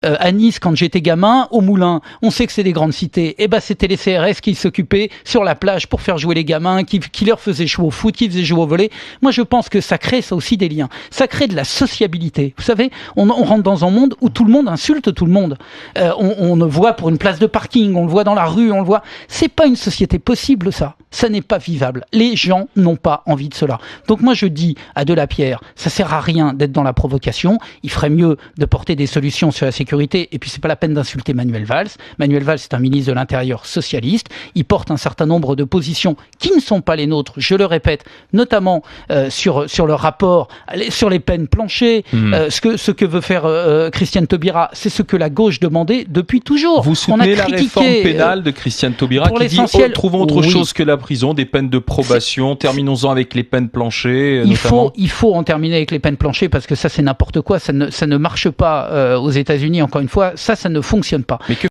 À Nice, quand j'étais gamin, au Moulin, on sait que c'est des grandes cités. Et ben, c'était les CRS qui s'occupaient sur la plage pour faire jouer les gamins, qui leur faisaient jouer au foot, qui faisaient jouer au volley. Moi, je pense que ça crée ça aussi des liens. Ça crée de la sociabilité. Vous savez, on rentre dans un monde où tout le monde insulte tout le monde. On le voit pour une place de parking, on le voit dans la rue, on le voit. C'est pas une société possible, ça. Ça n'est pas vivable. Les gens n'ont pas envie de cela. Donc moi, je dis à Delapierre, ça sert à rien d'être dans la provocation. Il ferait mieux de porter des solutions sur la sécurité. Et puis, c'est pas la peine d'insulter Manuel Valls. Manuel Valls, c'est un ministre de l'Intérieur socialiste. Il porte un certain nombre de positions qui ne sont pas les nôtres, je le répète, notamment sur le rapport, sur les peines planchées. Ce que veut faire Christiane Taubira, c'est ce que la gauche demandait depuis toujours. Vous soutenez la réforme pénale de Christiane Taubira qui dit trouvons autre chose que la prison, des peines de probation, terminons-en avec les peines planchées. Il faut en terminer avec les peines planchées parce que ça, c'est n'importe quoi. Ça ne marche pas aux États-Unis. Encore une fois, ça ne fonctionne pas. Mais que